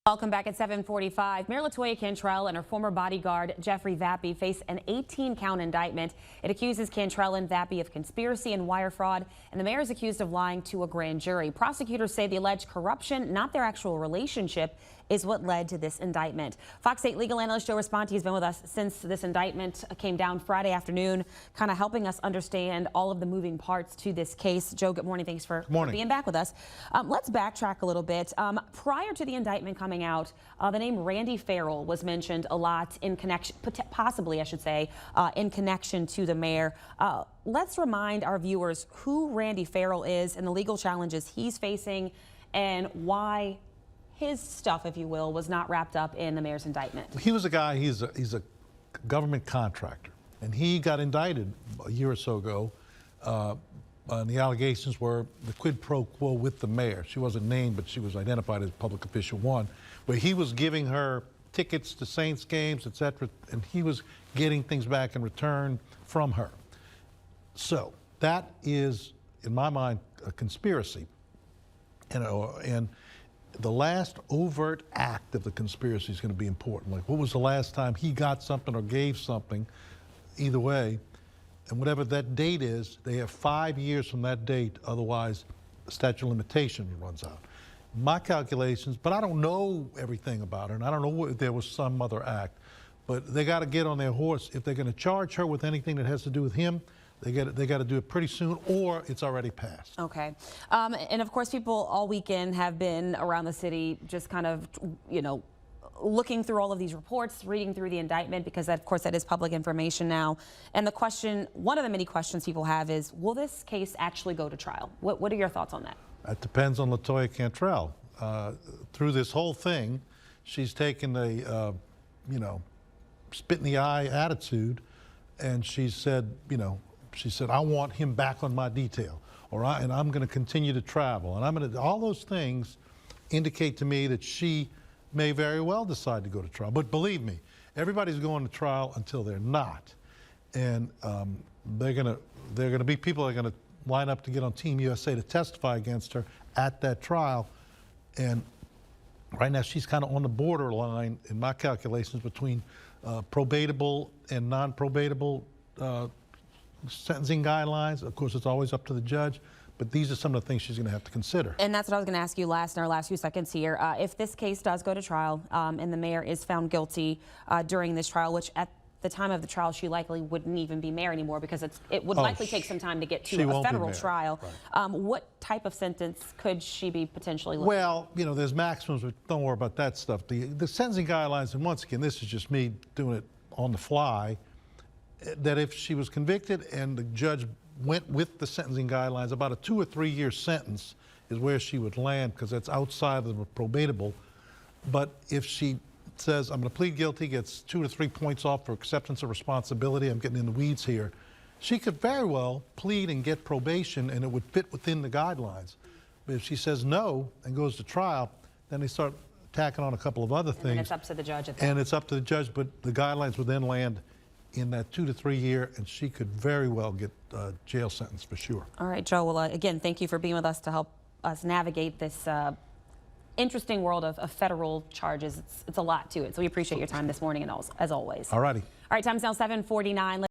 Welcome back at 7:45. Mayor LaToya Cantrell and her former bodyguard, Jeffrey Vappie, face an 18-count indictment. It accuses Cantrell and Vappie of conspiracy and wire fraud, and the mayor is accused of lying to a grand jury. Prosecutors say the alleged corruption, not their actual relationship, is what led to this indictment. Fox 8 legal analyst Joe Responti has been with us since this indictment came down Friday afternoon, kind of helping us understand all of the moving parts to this case. Joe, good morning. Thanks for being back with us. Let's backtrack a little bit. Prior to the indictment coming out, the name Randy Farrell was mentioned a lot in connection, possibly I should say, in connection to the mayor. Let's remind our viewers who Randy Farrell is and the legal challenges he's facing and why his stuff, if you will, was not wrapped up in the mayor's indictment. He was a guy, he's a government contractor, and he got indicted a year or so ago. And the allegations were the quid pro quo with the mayor. She wasn't named, but she was identified as public official one, where he was giving her tickets to Saints games, etc., and he was getting things back in return from her. So that is, in my mind, a conspiracy. And the last overt act of the conspiracy is going to be important. Like, what was the last time he got something or gave something? Either way, and whatever that date is, they have 5 years from that date. Otherwise, the statute of limitation runs out. My calculations, but I don't know everything about her, and I don't know if there was some other act. But they got to get on their horse. If they're going to charge her with anything that has to do with him, they got to do it pretty soon, or it's already passed. Okay. And of course, people all weekend have been around the city just kind of, looking through all of these reports, reading through the indictment, because of course that is public information now. And the question, one of the many questions people have is, will this case actually go to trial? What are your thoughts on that? It depends on LaToya Cantrell. Through this whole thing, she's taken a, spit in the eye attitude, and she said, I want him back on my detail, and I'm going to continue to travel, and all those things indicate to me that she may very well decide to go to trial. But believe me, everybody's going to trial until they're not, and they're going to be people that are going to line up to get on Team USA to testify against her at that trial. And right now, she's kind of on the borderline in my calculations between probatable and non-probatable sentencing guidelines. Of course, it's always up to the judge, but these are some of the things she's going to have to consider. And that's what I was going to ask you last in our last few seconds here. If this case does go to trial and the mayor is found guilty during this trial, which at the time of the trial she likely wouldn't even be mayor anymore, because it would likely take some time to get to a federal trial. Right. What type of sentence could she be potentially looking at? Well, there's maximums, but don't worry about that stuff. The sentencing guidelines, and once again, this is just me doing it on the fly, that if she was convicted and the judge went with the sentencing guidelines, about a 2 or 3 year sentence is where she would land, because that's outside of the probatable. But if she says, I'm going to plead guilty, gets 2 to 3 points off for acceptance of responsibility, I'm getting in the weeds here, she could very well plead and get probation, and it would fit within the guidelines. But if she says no and goes to trial, then they start tacking on a couple of other things. And it's up to the judge at that. And it's up to the judge, but the guidelines would then land in that 2 to 3 year, and she could very well get a jail sentence for sure. All right, Joe, well, again, thank you for being with us to help us navigate this interesting world of federal charges. It's a lot to it, so we appreciate your time this morning, and as always. All righty. All right, time's now 7:49.